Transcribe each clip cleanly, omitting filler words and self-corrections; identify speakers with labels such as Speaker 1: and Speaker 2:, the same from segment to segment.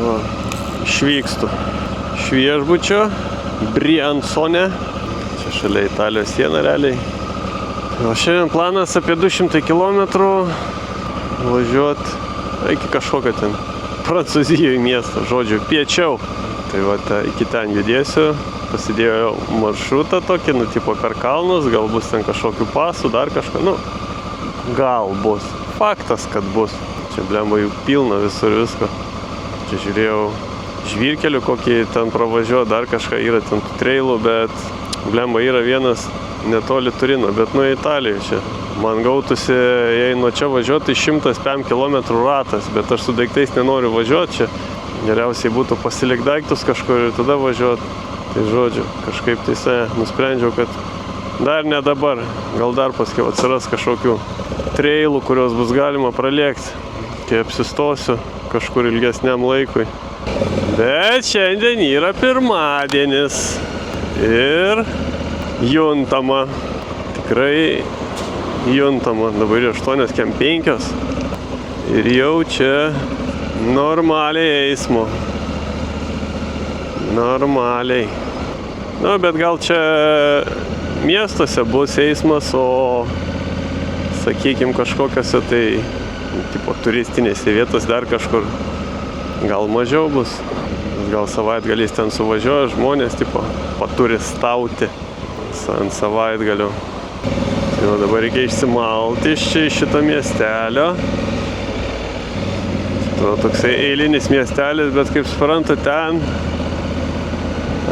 Speaker 1: O, išvykstu iš viešbučio Briansone. Čia šalia Italijos siena realiai. O šiandien planas apie 200 km važiuoti iki kažkokio ten Prancūzijoje miesto, žodžiu, piečiau. Tai va, iki ten judėsiu. Pasidėjau maršrutą tokį, tipo per kalnus, gal bus ten kažkokių pasų, dar kažką, gal bus. Faktas, kad bus. Čia blemba jų pilna visur visko. Čia žiūrėjau žvyrkelių, kokį ten pravažiuoja, dar kažką yra ten trailų, bet blemba yra vienas netoli Turino, bet Italijoje čia. Man gautųsi, jei nuo čia važiuoti 105 km ratas, bet aš su daiktais nenoriu važiuoti čia. Geriausiai būtų pasilik daiktus kažkur ir tada važiuoti. Tai žodžiu, kažkaip nusprendžiau, kad dar ne dabar, gal dar paskiau atsiras kažkokių trailų, kurios bus galima pralėkti, kai apsistosiu kažkur ilgesniam laikui. Bet šiandien yra pirmadienis ir juntama, tikrai juntama, dabar yra 8:05 ir jau čia normaliai eismo. Normaliai. Bet gal čia miestuose bus eismas, o sakykim kažkokiose tai tipo turistinėse vietose dar kažkur gal mažiau bus. Gal savaitgaliais ten suvažiuoja žmonės tipo paturistauti ant savaitgalių. Tai dabar reikia išsimalti iš šito miestelio. Toksai eilinis miestelis, bet kaip suprantu ten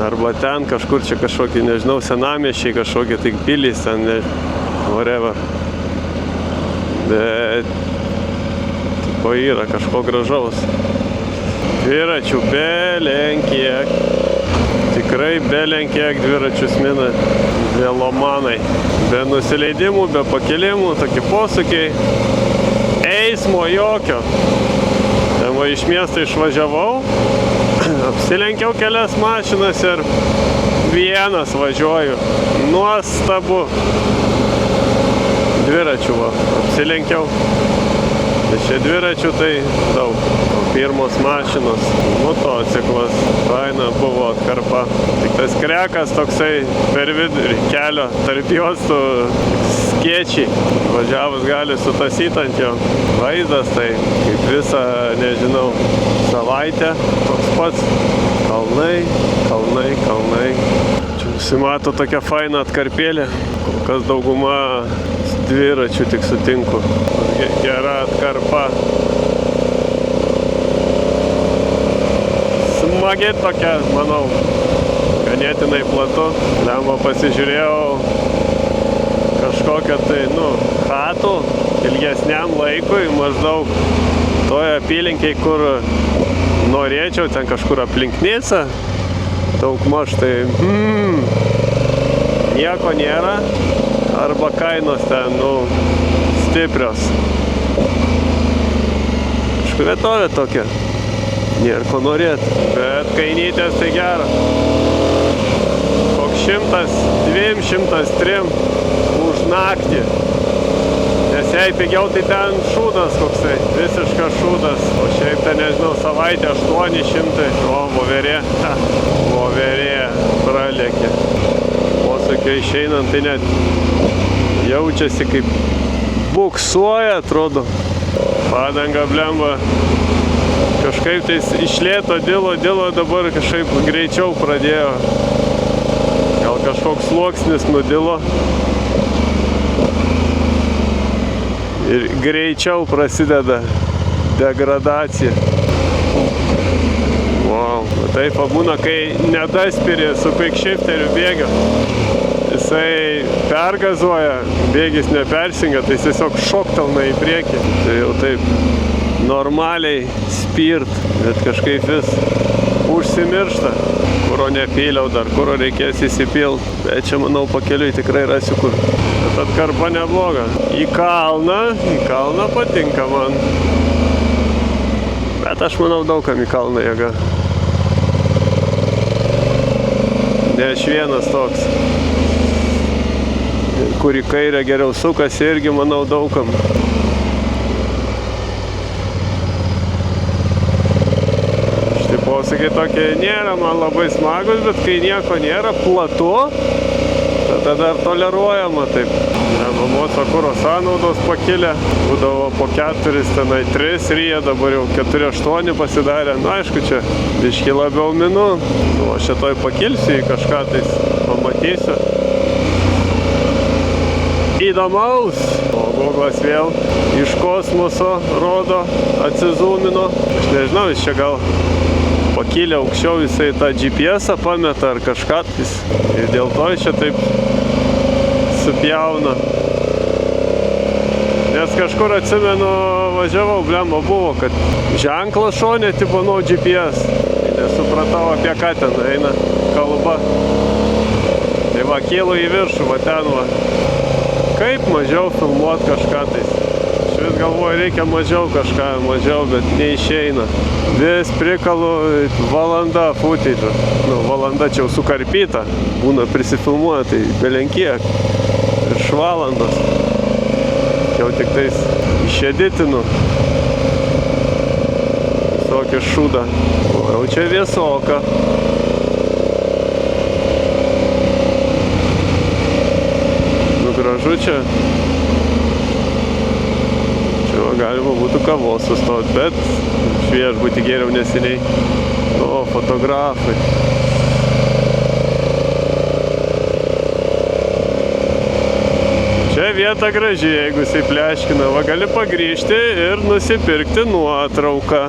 Speaker 1: arba ten kažkur čia kažkokie, nežinau, senamiesčiai, kažkokie tik pilys, ten, whatever. Bet tipo yra kažko gražaus. Dviračių belenkiek. Tikrai belenkiek dviračius mina velomanai. Be nusileidimų, be pakilimų, tokie posūkiai. Eismo jokio. Ten va iš miesto išvažiavau. Apsilenkiau kelias mašinas ir vienas važiuoju. Nuostabu. Dviračių va, apsilenkiau. Bet čia dviračių tai daug. Pirmos mašinos, motociklas, faina buvo atkarpa. Tik tas krekas toksai per vidurį kelio, tarp juostų skėčiai. Važiavus gali sutasyti ant jo. Vaizdas tai kaip visą, nežinau, savaitę toks pats. Kalnai, kalnai, kalnai. Čia nusimato tokia faina atkarpėlė. Kol kas dauguma dviračių tik sutinku. Gera atkarpa. Smagi tokia, manau, ganėtinai platu. Lemba pasižiūrėjau kažkokią tai, chatų ilgesniam laikui, maždaug toje apylinkiai, kur norėčiau, ten kažkur aplink Nicą, daugmaž tai nieko nėra, arba kainos ten, stiprios. Kažkur vietovė tokia. Nėra ko norėti, bet kainytės tai gera. Koks 100, 200, 103 už naktį. Nes jei pigiau, tai ten šūdas koksai, visiškas šūdas. O šiaip ten, nežinau, savaitę 800. O, voverė, voverė pralėkė. Posūkio išeinant, tai net jaučiasi kaip buksuoja, atrodo. Padanga blemba. Kažkaip tais iš lėto dilo, dabar kažkaip greičiau pradėjo. Gal kažkoks sluoksnis nudilo. Ir greičiau prasideda degradacija. Wow. Taip pabūna, kai nedaspiri su quickshifteriu bėga. Jisai pergazuoja, bėgis nepersinga, tai jis tiesiog šoktelna į priekį. Tai jau taip normaliai spirt, bet kažkaip vis užsimiršta. Kuro nepyliau dar, kuro reikės įsipilt. Bet čia, manau, pakeliui tikrai rasiu kur. Bet atkarpa nebloga. Į kalną patinka man. Bet aš manau, daugam į kalną jėga. Ne aš vienas toks. Kur į kairę geriau sukasi, irgi manau daugam. Posūkiai tokie nėra man labai smagus, bet kai nieko nėra, platu, tada dar toleruojama taip. Moco kuro sąnaudos pakilę, būdavo po 4, tenai 3 ryja, dabar jau 4-8 pasidarė. Na, aišku, čia biški labiau minu, o šitoj pakilsiu į kažką tais pamatysiu. Įdomaus, o Google'as vėl iš kosmoso rodo, atsizūmino. Aš nežinau, jis čia gal pakilė aukščiau, jisai tą GPS-ą pameta ar kažką, ir dėl to jis čia taip supjauna. Nes kažkur atsimenu, važiavau, blemba buvo, kad ženklas šonė tipo nuo GPS. Nesupratau, apie ką ten eina kalba. Tai va, kylu į viršų, va ten va. Kaip mažiau filmuot kažką tais. Aš vis galvoju, reikia mažiau kažką, bet neišeina. Vis prikalu valanda footage. Nu, valanda čia jau sukarpyta. Būna prisifilmuoja, tai belenkiek. Virš valandos. Jau tik tais išeditinu. Visokį šūdą. O jau čia vėsoka. Gražu čia. Čia galima būtų kavos sustoti, bet viešbutį geriau neseniai. O, fotografai. Čia vieta graži, jeigu jisai pleškina. Va, gali pagrįžti ir nusipirkti nuotrauką.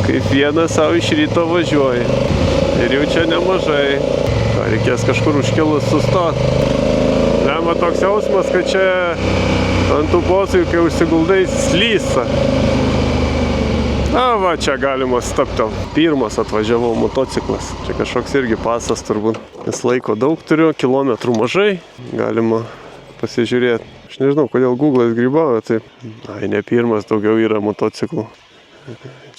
Speaker 1: Kaip vienas savo iš ryto važiuoji. Ir jau čia nemažai. Reikės kažkur užkilus sustoti. Lemba toks jausmas, kad čia ant tų posūkių, kai užsiguldai, slysta. Na va, čia galima stabtel. Pirmas atvažiavau motociklas. Čia kažkoks irgi pasas turbūt. Nes laiko daug turiu, kilometrų mažai. Galima pasižiūrėti. Aš nežinau, kodėl Google'as grybavo, tai ne pirmas, daugiau yra motociklų.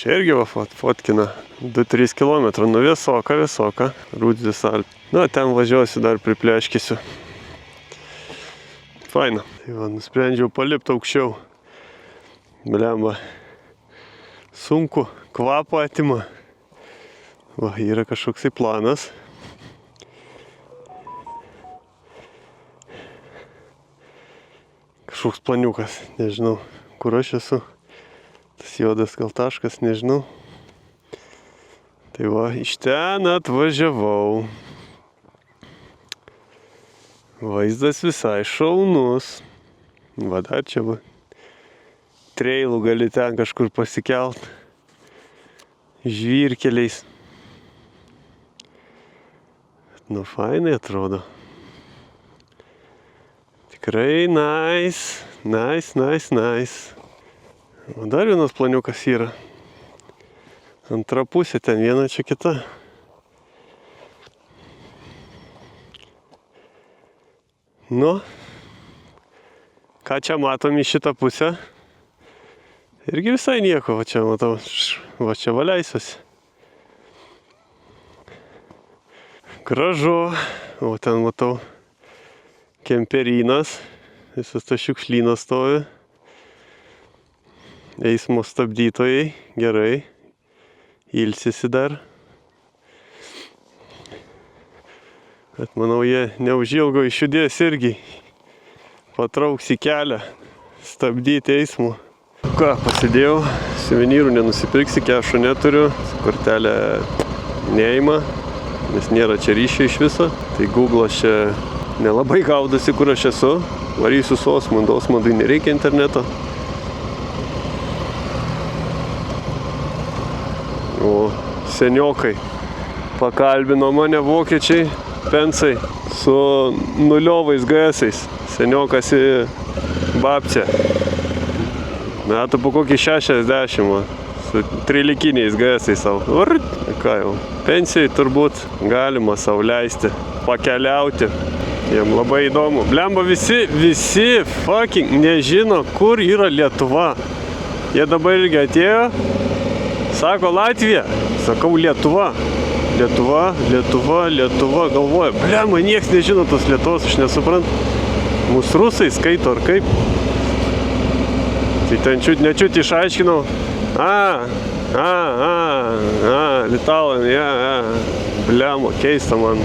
Speaker 1: Čia irgi va fotkina 2-3 km, nu vėsoka, Rūdis Alp. Na, ten važiuosiu, dar pripleškysiu. Faina. Tai va, nusprendžiau palipti aukščiau. Blemba. Sunku, kvapą atima. Va, yra kažkoksai planas. Kažkoks planiukas, nežinau, kur aš esu. Tas juodas gal taškas, nežinau. Tai va, iš ten atvažiavau. Vaizdas visai šaunus. Va, dar čia va. Treilų gali ten kažkur pasikelt. Žvyrkeliais. Nu, fainai atrodo. Tikrai nice. O dar vienas planiukas yra. Antra pusė, ten viena, čia kita. Nu, ką čia matom į šitą pusę? Irgi visai nieko, va čia matau, va čia valeisiuosi. Gražu, o ten matau kemperinas, visas tas šiukšlynas stovi. Eismo stabdytojai, gerai, ilsisi dar. Bet manau, jie neužilgo išjudės irgi, patrauks į kelią, stabdyti eismų. Ką, pasidėjau, suvenyrų nenusipirksi, kešo neturiu, kortelę neima, nes nėra čia ryšio iš viso. Tai Google'as čia nelabai gaudosi, kur aš esu. Varysiu su Osmandu, Osmandui nereikia interneto. O seniokai pakalbino mane vokiečiai, pensai, su nuliovais GS-ais. Seniokas į babcę. Metų po kokį 60, su trilikiniais GS-ais savo. Ką jau, pensijai turbūt galima savo leisti, pakeliauti. Jiem labai įdomu. Blemba, visi fucking nežino, kur yra Lietuva. Jie dabar irgi atėjo. Sako Latvija, sakau Lietuva. Lietuva, galvoja. Blemba, nieks nežino tos Lietuvos, aš nesuprantu. Mūsų rusai skaito ar kaip. Tai ten nečiut išaiškinau. Litalan, Bliamo, keista man.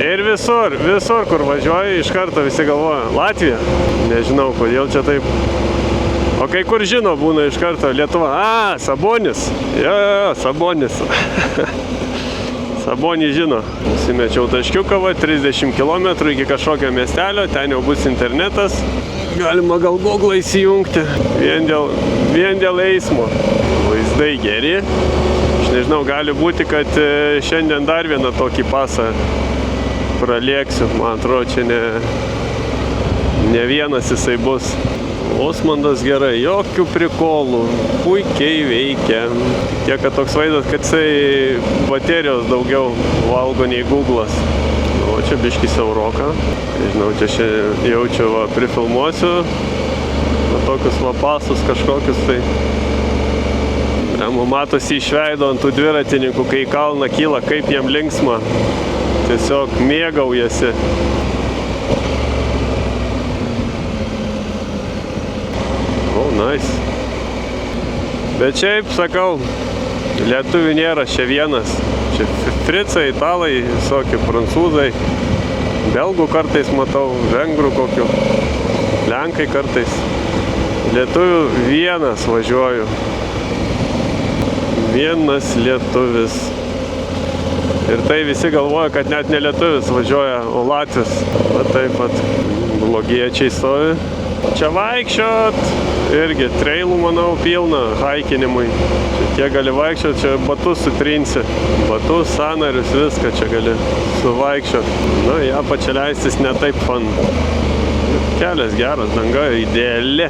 Speaker 1: Ir visur, kur važiuoju, iš karto visi galvoja, Latvija. Nežinau, kodėl čia taip. O kai kur žino, būna iš karto Lietuva. Sabonis. Sabonis. Sabonį žino. Nusimečiau taškiuką, 30 km iki kažkokio miestelio, ten jau bus internetas. Galima gal Google įsijungti. Vien dėl eismo. Vaizdai geri. Aš nežinau, gali būti, kad šiandien dar vieną tokį pasą pralėksiu. Man atrodo, čia ne vienas jisai bus. Osmondas gerai, jokių prikolų, puikiai veikia. Tiek, kad toks vaizdas, kad jisai baterijos daugiau valgo nei Google'as. O čia biškį siauroka. Nežinau, čia jaučiu, prifilmuosiu. Tokius pasus kažkokius tai. Matosi iš veido ant tų dviratininkų, kai į kalną kyla, kaip jiem linksma. Tiesiog mėgaujasi. Nice. Bet šiaip, sakau, lietuvių nėra čia vienas. Čia fricai, italai, visokie prancūzai. Belgų kartais matau, vengrų kokių, lenkai kartais. Lietuvių vienas važiuoju. Vienas lietuvis. Ir tai visi galvoja, kad net ne lietuvis važiuoja, o latvis. Va taip pat blogiečiai stovi. Čia vaikščiot, irgi trailų, manau, pilna haikinimui. Čia tiek gali vaikščiot, čia batus sutrinsi. Batus, sąnarius, viską čia gali suvaikščiot. Nu, ją pačia leistis ne taip fan. Kelias geras, danga ideali.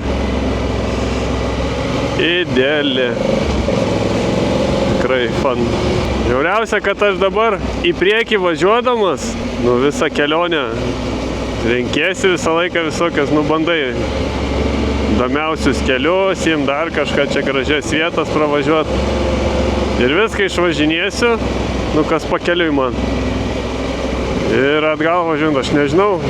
Speaker 1: Ideali. Tikrai fan. Žiauriausia, kad aš dabar į priekį važiuodamas, visą kelionę renkiesi visą laiką visokias, bandai įdomiausius kelius, jiem dar kažką čia gražias vietas pravažiuot. Ir viską išvažinėsiu, kas pakeliui man. Ir atgal važiuojant, aš nežinau,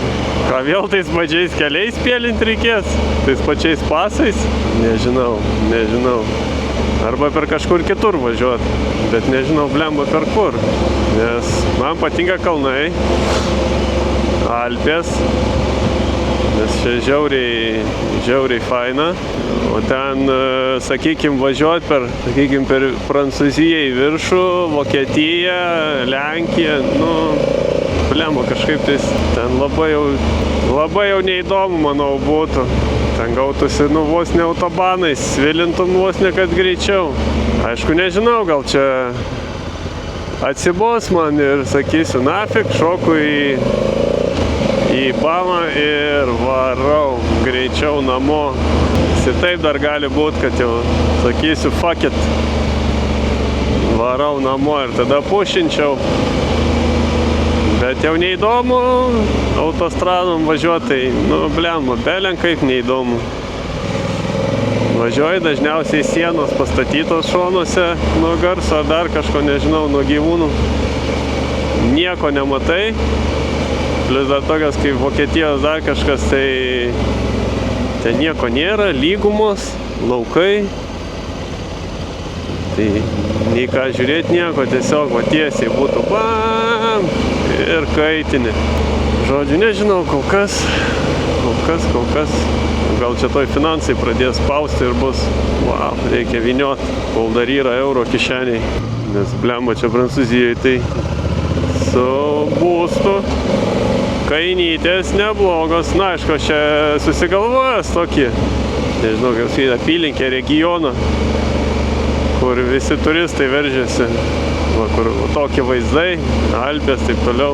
Speaker 1: ką vėl tais pačiais keliais pėlint reikės, tais pačiais pasais. Nežinau. Arba per kažkur kitur važiuot, bet nežinau, blemba per kur. Nes man patinka kalnai, Alpės, nes čia žiauriai faina. O ten, sakykim, važiuot per Prancūziją į viršų, Vokietiją, Lenkiją, blemba kažkaip tais ten labai jau neįdomu, manau, būtų. Ten gautųsi, vos ne autobanais, svilintum vos ne kad greičiau. Aišku, nežinau, gal čia atsibos man ir sakysiu, nafik, šoku į Bamą ir varau greičiau namo. Ir taip dar gali būti, kad jau sakysiu, fuck it, varau namo ir tada pušinčiau. Bet jau neįdomu autostradom važiuoti, tai, blemba, belen kaip neįdomu. Važiuoji dažniausiai sienos pastatytos šonuose nuo garso ar dar kažko, nežinau, nuo gyvūnų. Nieko nematai. Plius dar tokios kaip Vokietijos dar kažkas, tai ten nieko nėra, lygumos, laukai. Tai nei ką žiūrėti nieko, tiesiog tiesiai būtų bam ir kaitini. Žodžiu, nežinau, kol kas. Gal čia toj finansai pradės spausti ir bus, reikia vyniot, kol dar yra euro kišeniai. Nes blemba čia Prancūzijoje tai su būstu. Kainytės neblogos, aišku, aš čia susigalvojęs tokį, nežinau, kaip sakyti, apylinkę regioną, kur visi turistai veržiasi, kur tokie vaizdai, Alpės, taip toliau.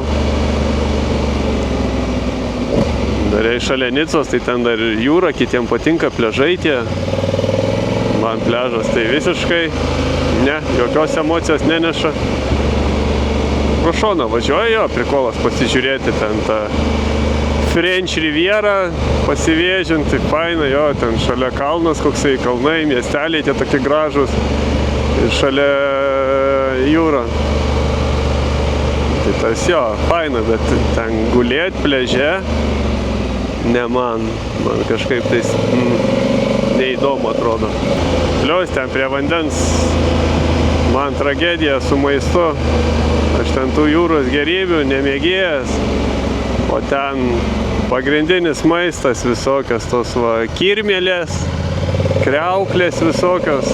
Speaker 1: Dar šalia Nicos, tai ten dar jūra, kitiem patinka pliažai tie. Man pliažas tai visiškai jokios emocijos neneša. Pro šoną važiuoju, prikolas pasižiūrėti ten tą French Riviera, pasivėžinti, faina, ten šalia kalnas, koksai kalnai, miesteliai tie tokie gražus ir šalia jūra. Tai tas faina, bet ten gulėt pliaže, ne man kažkaip tais neįdomu atrodo. Plius ten prie vandens man tragedija su maistu. Aš ten tų jūros gėrybių nemėgėjęs, o ten pagrindinis maistas visokios tos kirmėlės, kriauklės visokios.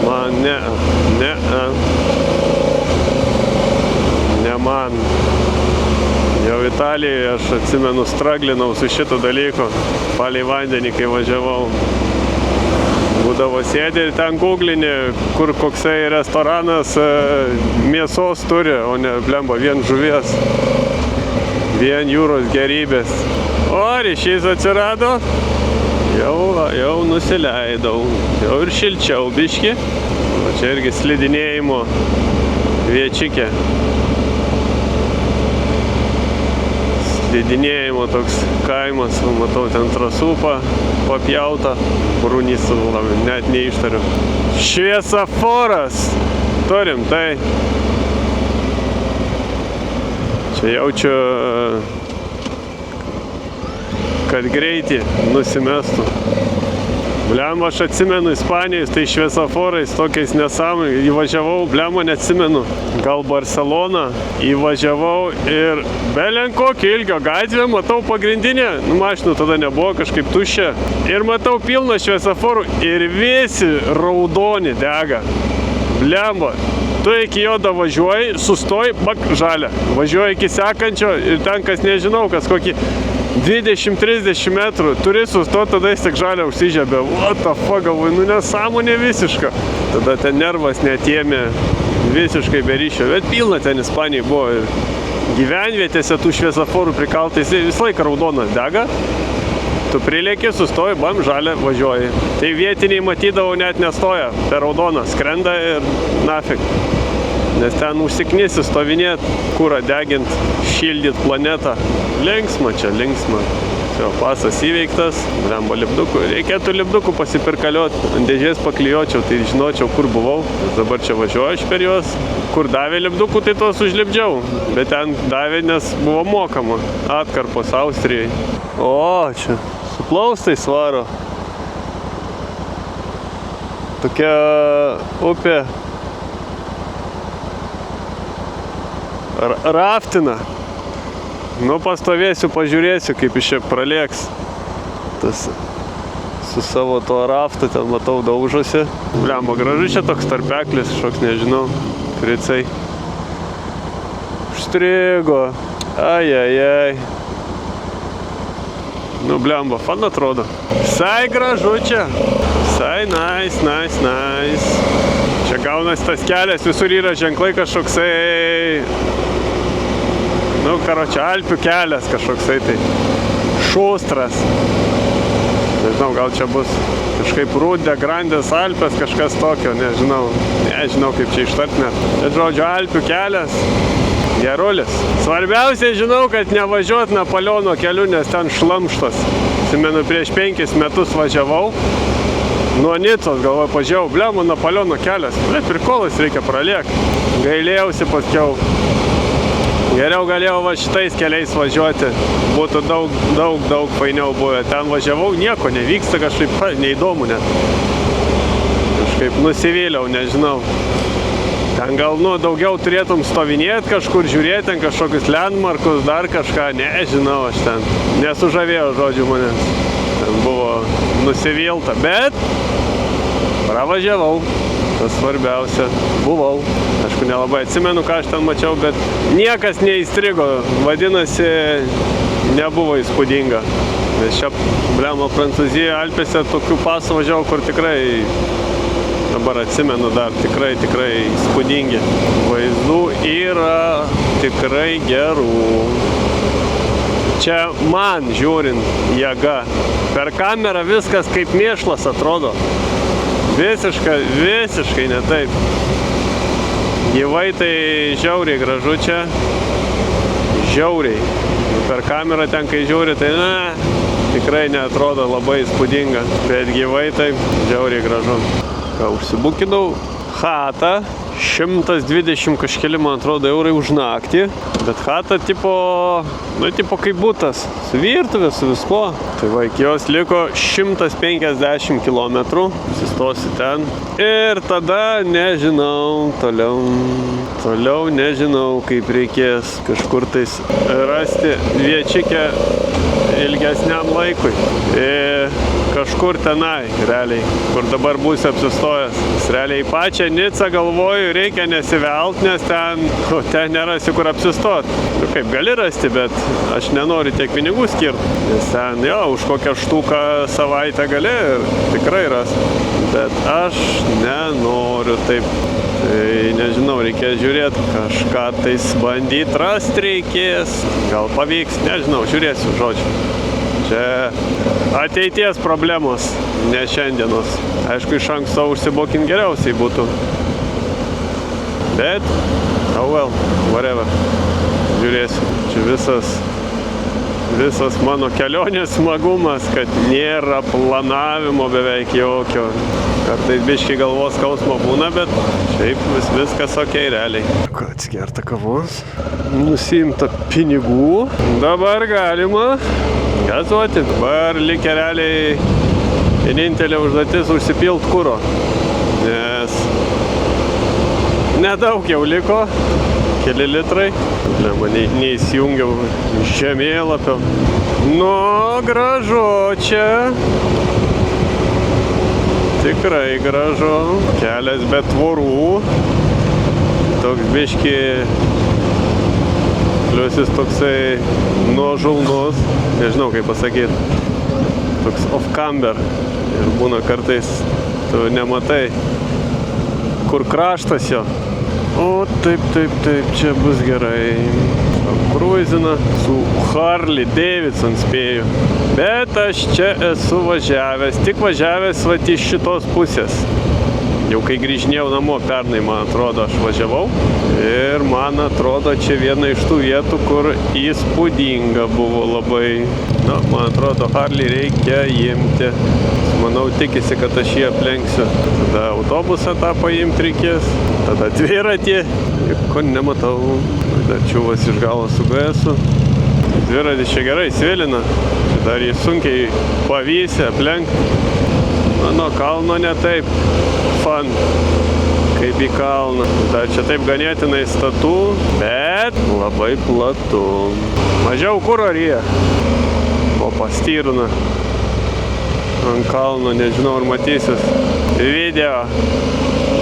Speaker 1: Man ne man. Jau Italijoje aš atsimenu straglinau su šito dalyku, palei vandenį, kai važiavau. Būdavo sėdė ir ten googlini, kur koksai restoranas mėsos turi, o ne blemba vien žuvies, vien jūros gėrybės. O ryšys atsirado, jau nusileidau, jau ir šilčiau biški. O čia irgi slidinėjimo viečikė. Slidinėjimo toks kaimas, matau ten trasų papjauta, brūnys, net neištariu. Šviesaforas turim, tai čia jaučiu, kad greitį nusimestų. Blemba, aš atsimenu Ispanijos, tai šviesaforais tokiais nesąmonės. Įvažiavau, blemba, neatsimenu, gal Barceloną, įvažiavau ir belenkokio ilgio gatvę, matau pagrindinę, mašinų tada nebuvo, kažkaip tuščia. Ir matau pilną šviesaforų ir visi raudoni dega. Blemba, tu iki jo davažiuoji, sustoji, bak, žalia. Važiuoji iki sekančio ir ten, kas nežinau, kas kokį 20-30 metrų, turi sustoti, tada jis tik žalia užsižiebė. What the fuck, galvoju, nesąmonė visiška. Tada ten nervas netėmė visiškai be ryšio, bet pilna ten Ispanijai buvo. Ir gyvenvietėse tų šviesaforų prikaltais visą laiką raudonas dega. Tu prilėki, sustoji, bam, žalia, važiuoji. Tai vietiniai matydavau net nestoja, per raudoną skrenda ir nafik. Nes ten užsiknisi stovinėt, kurą degint, šildyt planetą. Linksma čia, linksma. Čia pasas įveiktas, blemba lipdukų. Reikėtų lipdukų pasipirkaliot, ant dėžės paklijuočiau, tai žinočiau, kur buvau. Dabar čia važiuoju aš per juos. Kur davė lipdukų, tai tos užlipdžiau. Bet ten davė, nes buvo mokama. Atkarpos Austrijai. O, čia su plaustais svaro. Tokia upė. Raftina. Nu, pastovėsiu, pažiūrėsiu, kaip iš čia pralėks. Tas su savo to raftu ten matau daužosi. Blemba, gražu čia toks tarpeklis, šoks nežinau. Kricai. Užstrigo. Ajajaj. Nu, blemba, fan atrodo. Visai gražu čia. Visai nice. Čia gaunasi tas kelias, visur yra ženklai kažkoksai, nu, karočią, Alpių kelias kažkoksai, tai šustras. Nežinau, gal čia bus kažkaip Rūdė, Grandės Alpės, kažkas tokio, nežinau kaip čia ištart net. Bet žodžiu, Alpių kelias, gerulis. Svarbiausia, žinau, kad nevažiuot Napoleono keliu, nes ten šlamštas. Atsimenu, prieš 5 metus važiavau. Nuo Nicos, galvoju, pažiūrėjau, blemba, Napoleono kelias. Prikolas reikia pralėkti. Gailėjausi paskiau. Geriau galėjau va šitais keliais važiuoti. Būtų daug fainiau buvę. Ten važiavau, nieko nevyksta, kažkaip neįdomu net. Kažkaip nusivyliau, nežinau. Ten gal, daugiau turėtum stovinėti kažkur, žiūrėti ten kažkokius landmarkus, dar kažką. Nežinau, aš ten nesužavėjau, žodžiu, manęs. Ten buvo nusivilta, bet pravažiavau, tas svarbiausia, buvau. Aišku, nelabai atsimenu, ką aš ten mačiau, bet niekas neįstrigo, vadinasi, nebuvo įspūdinga. Nes čia, blemba, Prancūzijoje, Alpėse tokių pasų važiavau, kur tikrai, dabar atsimenu dar, tikrai įspūdingi. Vaizdų yra tikrai gerų. Čia man žiūrint jėga. Per kamerą viskas kaip mėšlas atrodo. Visiškai ne taip. Gyvai tai žiauriai gražu čia. Žiauriai. Per kamerą ten, kai žiūri, tai tikrai neatrodo labai įspūdinga. Bet gyvai tai žiauriai gražu. Ką užsibukinau? Chatą 120 kažkeli, man atrodo, eurai už naktį. Bet chata, tipo kaip butas. Su virtuvė, su visko. Tai va, iki jos liko 150 km. Sustosi ten. Ir tada nežinau, toliau nežinau, kaip reikės kažkur tais rasti viečikę ilgesniam laikui. Kažkur tenai, realiai, kur dabar būsiu apsistojęs. Realiai pačią Nicą galvoju, reikia nesivelt, nes ten nerasi kur apsistot. Kaip gali rasti, bet aš nenoriu tiek pinigų skirti. Nes ten, už kokią štuką savaitę gali ir tikrai ras. Bet aš nenoriu taip. Tai nežinau, reikės žiūrėti, kažką tais bandyti rasti reikės. Gal pavyks, nežinau, žiūrėsiu, žodžiu. Čia ateities problemos, ne šiandienos. Aišku, iš anksto užsibukinti geriausiai būtų. Bet, whatever. Žiūrėsiu. Čia visas mano kelionės smagumas, kad nėra planavimo beveik jokio. Kartais biškai galvos skausmo būna, bet šiaip viskas okei, realiai. Atsigerta kavos, nusiimta pinigų. Dabar galima gazuoti. Dabar likę realiai vienintelė užduotis užsipilt kuro. Nes nedaug jau liko. Keli litrai. Neįsijungiau žemėlapio. Gražu čia. Tikrai gražu. Kelias be tvorų. Toks biški. Plius jis toksai nuožulnus. Nežinau kaip pasakyti. Toks off-camber. Ir būna kartais tu nematai, kur kraštas jo. O taip, čia bus gerai. Kruizina su Harley Davidson spėju. Bet aš čia esu važiavęs, tik važiavęs iš šitos pusės. Jau kai grįžinėjau namo pernai, man atrodo, aš važiavau. Ir man atrodo, čia viena iš tų vietų, kur įspūdinga buvo labai. Man atrodo, Harley reikia imti. Manau, tikisi, kad aš jį aplenksiu. Tada autobusą tą paimti reikės. Tada dviratį. Ir ko nematau. Dar čiūvas iš galo su GS-u. Dviratis čia gerai svilina. Dar jį sunkiai pavysė, aplenk. Nuo kalno ne taip fun, kaip į kalną. Dar čia taip ganėtinai statu, bet labai platu. Mažiau kuro ryja. O pastyrna. Ant kalno, nežinau, ar matysis. Video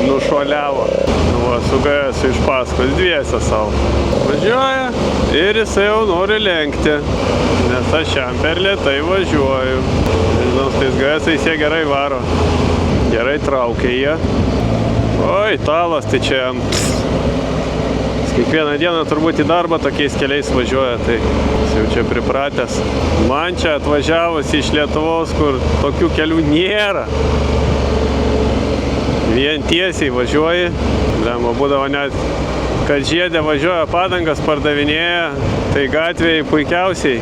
Speaker 1: nušuoliavo. Su GS iš paskos dviese savo. Važiuoja ir jisai jau nori lenkti. Nes aš šiam per lėtai važiuoju. Žinau, tais GS-ais jie gerai varo. Gerai traukia jie. Oi, talas, tai čia kiekvieną dieną turbūt į darbą tokiais keliais važiuoja, tai jis jau čia pripratęs. Man čia atvažiavus iš Lietuvos, kur tokių kelių nėra. Vien tiesiai važiuoji. Lema būdavo net, kad žiedė važiuoja padangas pardavinėja, tai gatvėje puikiausiai.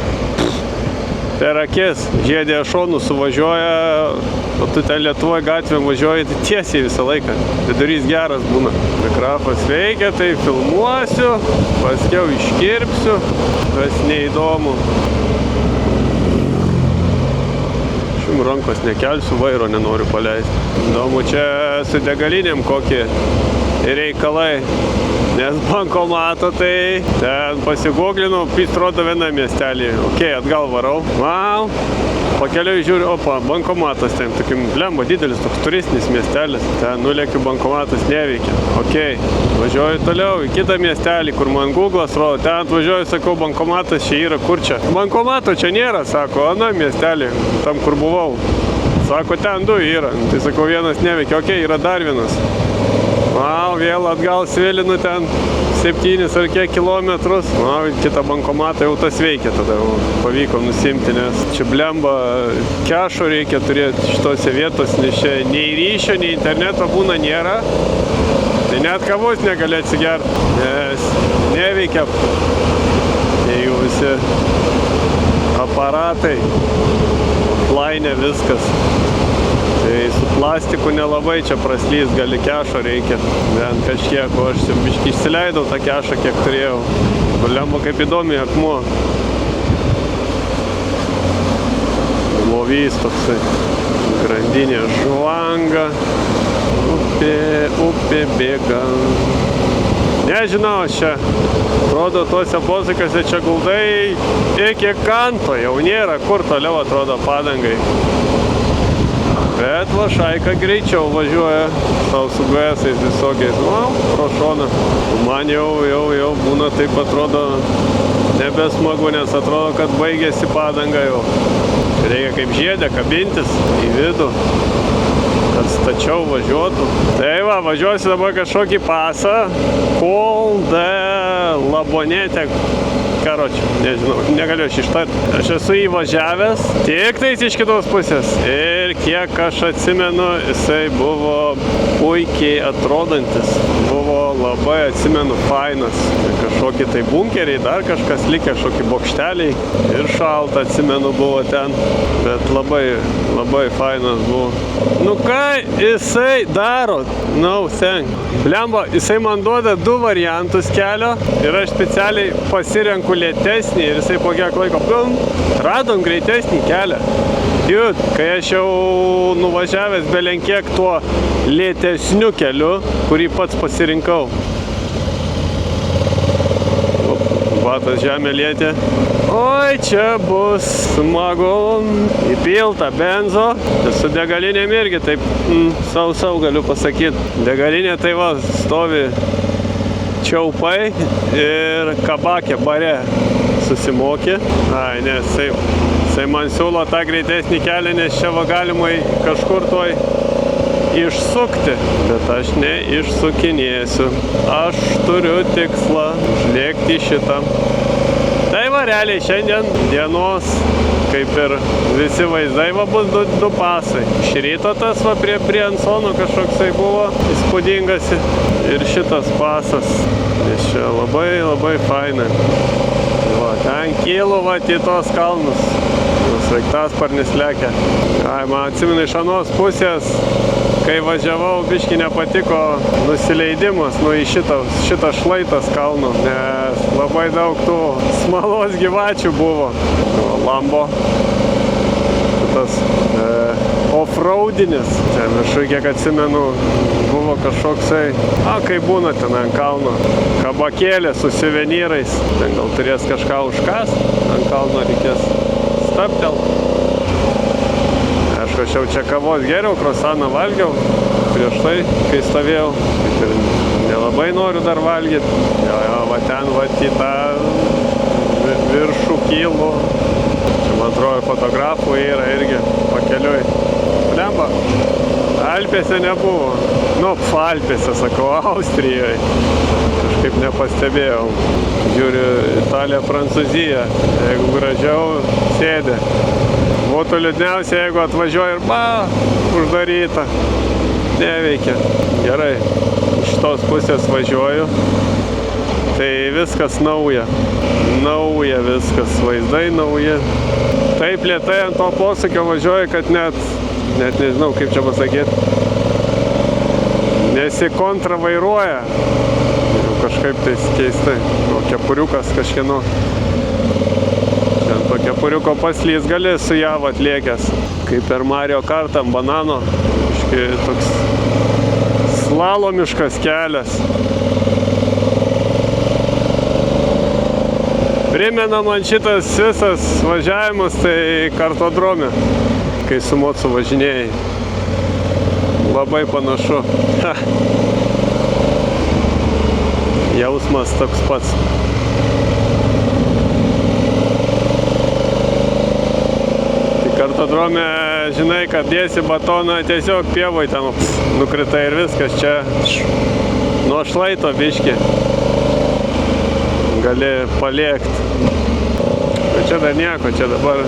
Speaker 1: Per akis žiedė šonų suvažiuoja, o tu ten Lietuvoje gatvėm važiuoji, tai tiesiai visą laiką. Vidurys geras būna. Mikrofas veikia, tai filmuosiu, paskiau iškirpsiu, kas neįdomu. Šium rankos nekelsiu, vairo nenoriu paleisti. Įdomu, čia su degalinėm kokie reikalai. Nes bankomato tai ten pasigoglinau, atrodo viena miestelį. Atgal varau. Pakeliui žiūriu, bankomatas ten, tokim blemba didelis, toks turistinis miestelis. Ten nulėkiu, bankomatas neveikia. Važiuoju toliau į kitą miestelį, kur man Google'as rodo. Ten atvažiuoju, sakau, bankomatas čia yra, kur čia? Bankomato čia nėra, sako, ana miestelį, tam kur buvau. Sako, ten du yra. Tai sakau, vienas neveikia, yra dar vienas. Vėl atgal svilinu ten 7 ar kiek kilometrus. Kitą bankomatą jau tas veikia, tada pavyko nusimti, nes čia blemba kešo reikia turėti šitose vietos, nes čia nei ryšio, nei interneto būna nėra. Tai net kavos negali atsigerti, nes neveikia tie jų visi aparatai, offline viskas. Tai su plastiku nelabai čia praslys, gali kešo reikia. Bent kažkiek, o aš biškį išsileidau tą kešą, kiek turėjau. Lemba kaip įdomi akmuo. Lovys toksai. Grandinė žvanga. Upė bėga. Nežinau, čia atrodo tuose posūkiuose čia guldai iki kanto, jau nėra kur toliau atrodo padangai. Bet va šaika greičiau važiuoja savo su GS-ais visokiais, pro šoną. Man jau būna taip atrodo nebesmagu, nes atrodo, kad baigėsi padanga jau. Reikia kaip žiedė kabintis į vidų, kad stačiau važiuotų. Tai va, važiuosiu dabar kažkokį pasą, kol Labonėte, karoči, nežinau, negaliu aš ištarti. Aš esu įvažiavęs, tik tais iš kitos pusės. Ir kiek aš atsimenu, jisai buvo puikiai atrodantis. Buvo labai, atsimenu, fainas. Kažkokie tai bunkeriai, dar kažkas likę, kažkokie bokšteliai. Ir šalta, atsimenu, buvo ten. Bet labai fainas buvo. Nu ką jisai daro? No, thank. Blemba, jisai man duoda 2 variantus kelio ir aš specialiai pasirenku lėtesnį ir jisai po kiek laiko, radom greitesnį kelią. Jūt, kai aš jau nuvažiavęs belenkiek tuo lėtesniu keliu, kurį pats pasirinkau. Batas žemė lietė. Oi, čia bus smagu. Įpilta benzo. Su degalinėm irgi taip sau galiu pasakyti. Degalinė tai va stovi čiaupai ir kabakė bare susimokė. Ai, nes jisai man siūlo tą greitesnį kelią, nes čia va galima kažkur tuoj išsukti, bet aš neišsukinėsiu. Aš turiu tikslą užlėkti šitą. Tai va, realiai šiandien dienos, kaip ir visi vaizdai, va bus 2 pasai. Iš ryto tas va prie Briansono kažkoksai buvo įspūdingas ir šitas pasas. Nes čia labai faina. Va, ten kylu va į tos kalnus. Sraigtasparnis lekia. Ai, man atsimenu iš anos pusės, kai važiavau, biškį nepatiko nusileidimas į šitą šlaitas kalnų, nes labai daug tų smalos gyvačių buvo. Lambo. Tas off-roadinis. Čia viršui, kiek atsimenu, buvo kažkoksai, kaip būna ten ant kalno, kabakėlė su suvenyrais. Ten gal turės kažką užkas, ant kalno reikės staptel. Aš jau čia kavos geriau, krosaną valgiau prieš tai, kai stovėjau. Ir nelabai noriu dar valgyti. Va ten, va į tą viršų kylu. Čia, man atrodo, fotografų yra irgi pakeliui. Blemba, Alpėse nebuvo. Alpėse, sakau, Austrijoje. Kažkaip nepastebėjau. Žiūriu, Italija, Prancūzija. Jeigu gražiau, sėdė. Būtų liūdniausia, jeigu atvažiuoja ir uždaryta. Neveikia. Gerai. Iš tos pusės važiuoju. Tai viskas nauja. Nauja viskas. Vaizdai nauji. Taip lėtai ant to posūkio važiuoju, kad net nežinau, kaip čia pasakyti. Nesikontravairuoja. Kažkaip tai keistai. Kepuriukas kažkieno. Po kepuriuko paslys gali su jav atliekęs. Kaip per Mario Kartą ant banano. Toks slalomiškas kelias. Primena man šitas visas važiavimas, tai kartodrome, kai su mocu važinėjai. Labai panašu. Jausmas toks pats. Kartodrome, žinai, kad dėsi batoną, tiesiog pievoj ten nukritai ir viskas. Čia nuo šlaito biškį gali paliekti. Bet čia dar nieko, čia dabar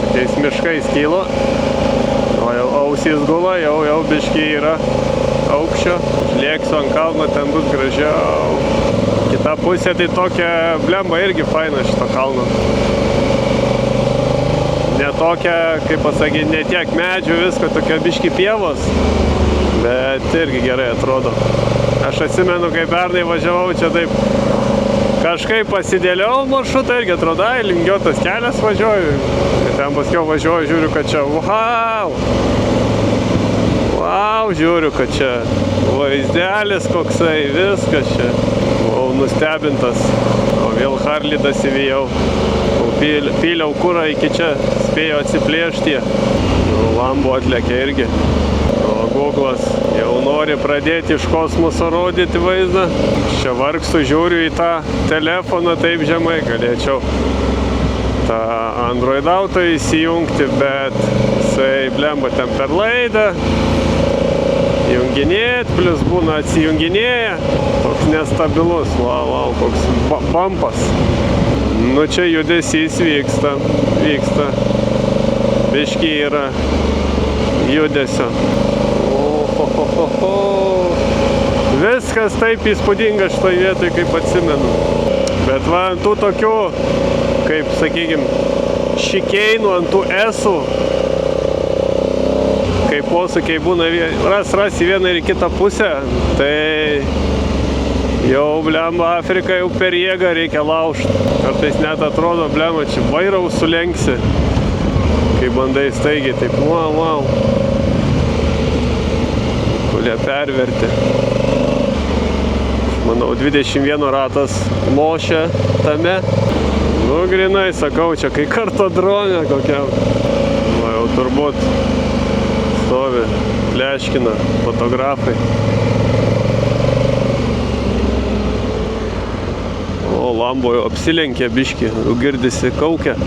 Speaker 1: tokiais miškais kylo. O jau ausys gula, jau biškį yra aukščio. Lėksiu ant kalno, ten bus gražiau. Kita pusė tai tokia, blemba, irgi faina šito kalno. ne tokia, kaip pasakyti, ne tiek medžių, visko, tokia biški pievos, bet irgi gerai atrodo. Aš atsimenu, kai pernai važiavau čia taip, kažkaip pasidėliau maršrutą, irgi atrodo, lingiuotas kelias važiuoju. Ir ten paskiau važiuoju, žiūriu, kad čia, wow, žiūriu, kad čia vaizdelis koksai, viskas čia. Buvau nustebintas, o vėl Harley dasivijau. Pyliau kurą iki čia, spėjo atsiplėšti. Lambo atlėkė irgi. O Google'as jau nori pradėti iš kosmoso rodyti vaizdą. Čia vargstu, žiūriu į tą telefoną taip žemai, galėčiau tą Android Auto įsijungti, bet jisai blemba ten per laidą. Junginėt, plus būna atsijunginėja. Toks nestabilus, wow, koks bampas. Nu čia judesys vyksta. Biški yra judesio. Viskas taip įspūdinga šitoje vietoje, kaip atsimenu. Bet va, ant tų tokių, kaip sakykim, šikeinų, ant tų esų, kaip posūkiai būna, rasi vieną ir kitą pusę, tai jau, blemba, Afrika jau per jėgą reikia laužti. Kartais net atrodo, blemba, čia vairą sulenksi, kai bandai staigiai, taip, wow. Kulie perverti. Manau, 21 ratas lošia tame. Nu, grinai, sakau, čia kai kartodronė kokiam. Va, jau turbūt stovi, pleškina fotografai. O, Lambo jau apsilenkė biškį, jau girdisi kaukia.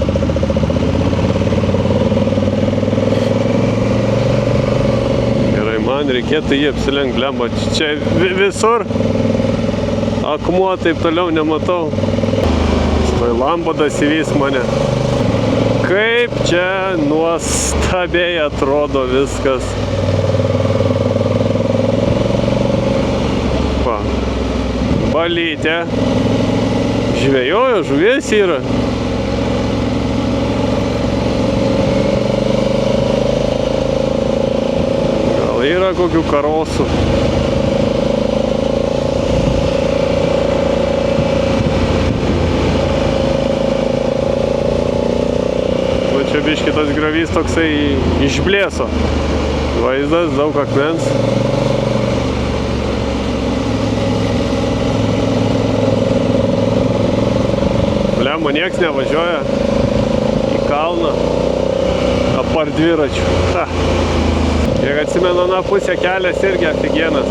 Speaker 1: Gerai, man reikėtų jį apsilenkt, blemba. Čia visur akmuo, taip toliau nematau. Stoj Lambo dasivys mane. Kaip čia nuostabiai atrodo viskas. Va, balytė. Žvejojo, žuvies yra. Gal yra kokių karosų. Čia biški tas gravys toksai išblėso. Vaizdas, daug akmens. Blemba, nieks nevažiuoja į kalną apart dviračių. Ir atsimenu, na pusė kelias irgi aфиgenas.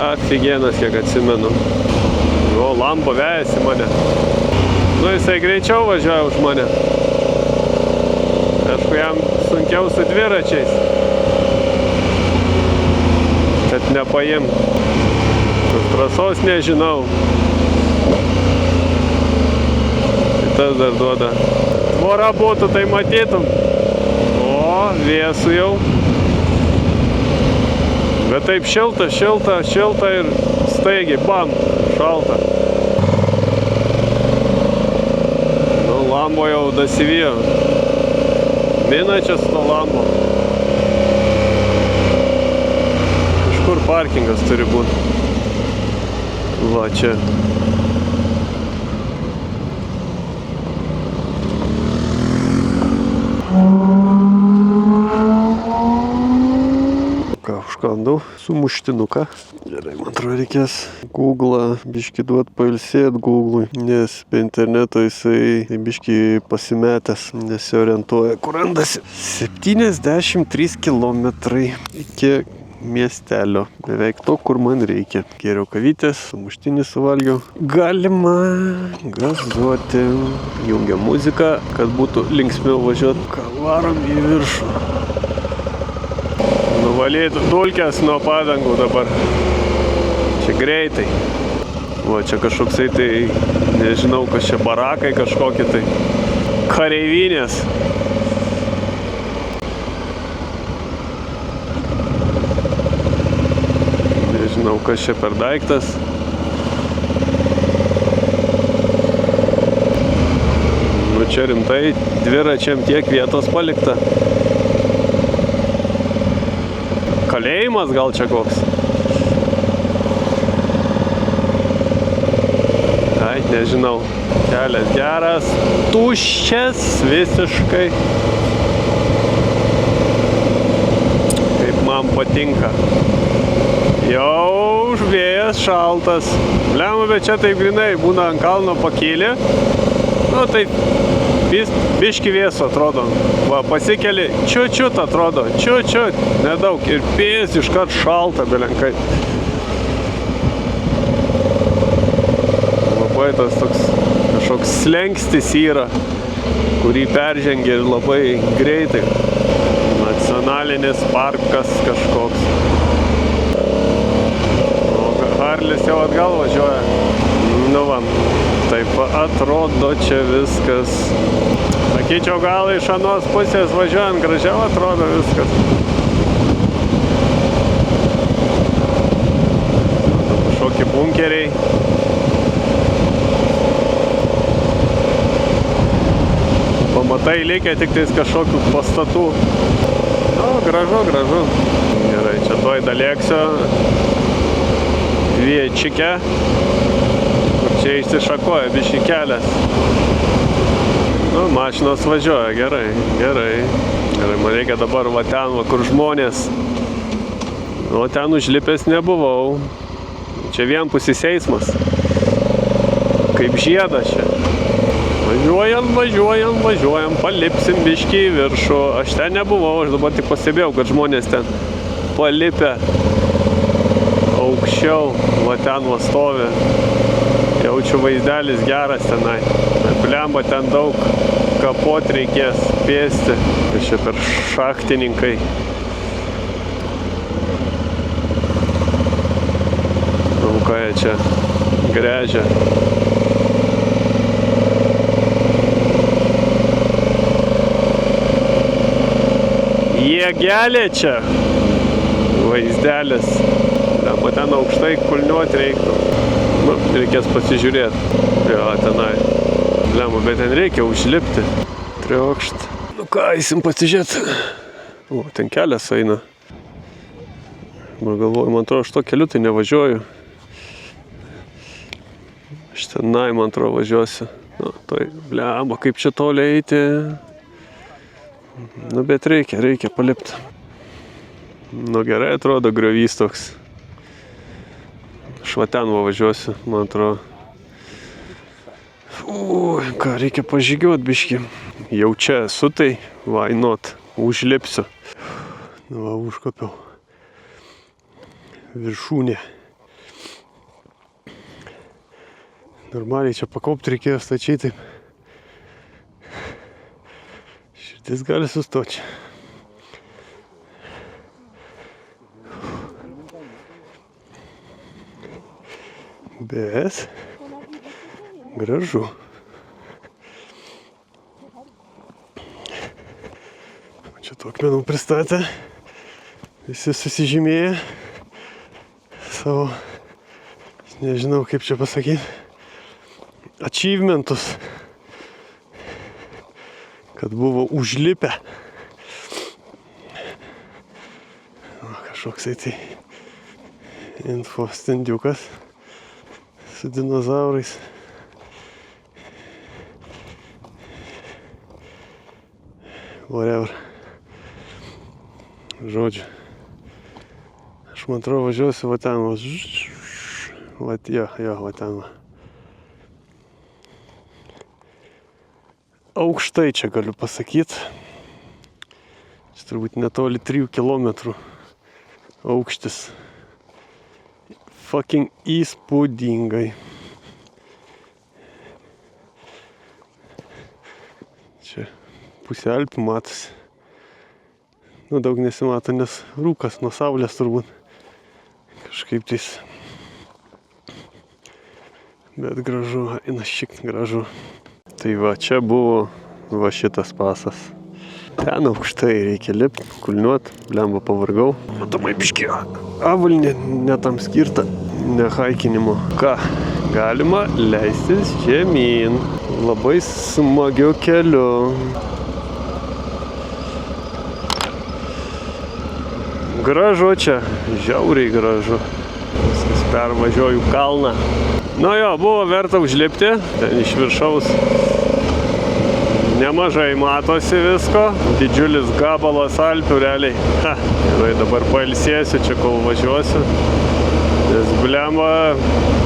Speaker 1: Aфиgenas, kiek atsimenu. O, Lambo vejasi mane. Nu, jisai greičiau važiuoja už mane. Aišku, jam sunkiau su dviračiais. Kad nepaim. Trasos nežinau. Tas dar duoda. Tvora būtų, tai matytum. O, vėsų jau. Bet taip šilta ir staigiai, bam, šalta. Nu, Lambo jau dasivijo. Mina čia su to Lambo. Kažkur parkingas turi būti. Va, čia. Užkandau sumuštinuką. Gerai, man atrodo, reikės Google'ą biškį duot pailsėt Google'ui, nes be interneto jisai biškį pasimetęs, nesiorientuoja, kur randasi. 73 kilometrai iki miestelio. Beveik to, kur man reikia. Geriau kavytės, sumuštinį suvalgiau. Galima gazuoti. Jungia muziką, kad būtų linksmiau važiuoti. Varom į viršų. Nuvalyti dulkės nuo padangų dabar. Čia greitai. O čia kažkoksai tai, nežinau, kas čia barakai kažkokie tai. Kareivinės. kas čia per daiktas. Nu čia rimtai, dviračiam tiek vietos palikta. Kalėjimas gal čia koks? Ai, nežinau. Kelias geras, tuščias visiškai. Kaip man patinka. Jau vėjas šaltas. Lemma, bet čia taip grinai būna ant kalno pakėlė. Nu tai biški vėsu atrodo. Va, pasikeli, čiut atrodo, čiut, nedaug. Ir pės iškart šalta belenkai. Labai tas toks kažkoks slengstis yra, kurį peržengia ir labai greitai. Nacionalinis parkas kažkoks. O Harlis jau atgal važiuoja. Nu va, taip atrodo čia viskas. Sakyčiau, gal iš anos pusės važiuojant gražiau atrodo viskas. Kažkokie bunkeriai. Pamatai likę tik tais kažkokių pastatų. O, gražu. Gerai, čia tuoj dalėksiu Viečikę. Čia išsišakoja biškį kelias. Nu, mašinos važiuoja, gerai. Man reikia dabar va ten, va, kur žmonės. Nu, ten užlipęs nebuvau. Čia vienpusis eismas. Kaip žiedas čia. Važiuojam, palipsim biškį į viršų. Aš ten nebuvau, aš dabar tik pastebėjau, kad žmonės ten palipę aukščiau, va ten va stovi. Jaučiu vaizdelis geras tenai. Blemba, ten daug kapot reikės pėsti. Čia per šachtininkai. Nu, ką jie čia gręžia. Jėgelė čia. Vaizdelis. O ten aukštai kulniuoti reiktų. Nu, reikės pasižiūrėti. Jo, tenai. Lemma, bet ten reikia užlipti. Triokšt. Nu ką, eisim pasižiūrėti. O, ten kelias eina. Man galvoju, man atrodo, aš to keliu tai nevažiuoju. Aš tenai, man atrodo, važiuosiu. Nu, tai, lemma, kaip čia toliai eiti. Nu, bet reikia palipti. Nu, gerai atrodo griovys toks. Aš va ten važiuosiu, man atrodo. Ką, reikia pažygiuot biškį. Jau čia esu, tai why not, užlipsiu. Nu, va, užkopiau. Viršūnė. Normaliai čia pakopti reikėjo stačiai taip. Širdis gali sustoti. Bet gražu. Čia tų akmenų pristatė. Visi susižymėję savo, nežinau kaip čia pasakyti, achievementus, kad buvo užlipę. O, kažkoksai tai info stendiukas su dinozaurais. Whatever. Žodžiu. Aš man atrodo važiuosiu va ten. Va ten. Aukštai čia galiu pasakyti. Čia turbūt netoli 3 kilometrų aukštis. Fucking įspūdingai. Čia pusė Alpių matosi. Nu, daug nesimato, nes rūkas nuo saulės turbūt. Kažkaip tais. Bet gražu, eina šiek gražu. Tai va, čia buvo va šitas pasas. Ten aukštai reikia lipti, kulniuot, blemba pavargau. Matomai biškį avalynė netam skirta, ne haikinimo. Ką, galima leistis žemyn, labai smagiu keliu. Gražu čia, žiauriai gražu. Viskas pervažiuoju kalną. Nu jo, buvo verta užlipti, ten iš viršaus nemažai matosi visko. Didžiulis gabalas Alpių realiai. Gerai, dabar pailsėsiu čia, kol važiuosiu. Nes blemba,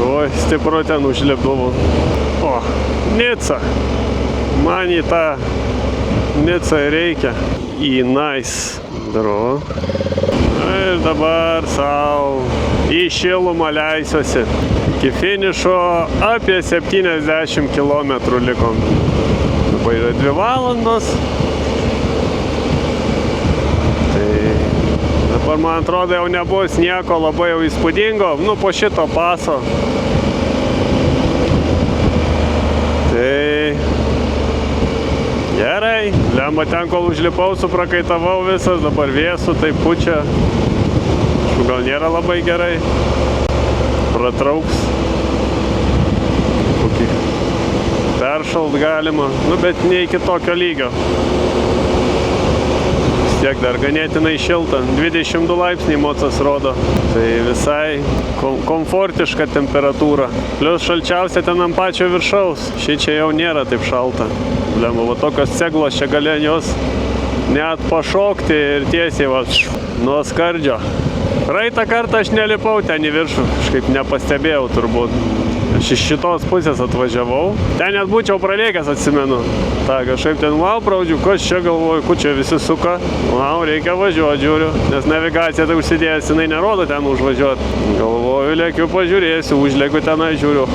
Speaker 1: oi, stipru ten užlipdavau. O, Nica. Man į tą Nicą reikia. Į Nice darau. Ir dabar savo į šilumą leisiuosi. Iki finišo apie 70 km likom. Dabar yra 2 valandos. Tai dabar, man atrodo, jau nebus nieko labai jau įspūdingo. Nu, po šito paso. Tai gerai. Lemba ten, kol užlipau, suprakaitavau visas. Dabar vėsų, tai pučia. Gal nėra labai gerai. Pratrauks. Kokį peršalt galima. Nu, bet ne iki tokio lygio. Vis tiek dar ganėtinai šilta. 22 laipsniai mocas rodo. Tai visai komfortiška temperatūra. Plius šalčiausia ten ant pačio viršaus. Šičia jau nėra taip šalta. Lemba, va tokios ceglos čia gali jos net pašokti ir tiesiai va nuo skardžio. Praeitą kartą aš nelipau ten į viršų, kažkaip nepastebėjau turbūt. Aš iš šitos pusės atvažiavau. Ten net būčiau pralėkęs, atsimenu. Ta, kažkaip ten, praudžiu, kas čia galvoju, kur čia visi suka. Reikia važiuoti, žiūriu. Nes navigacija tai užsidėjęs, jinai nerodo ten užvažiuoti. Galvoju, lėkiu, pažiūrėsiu, užlėkiu tenai, žiūriu.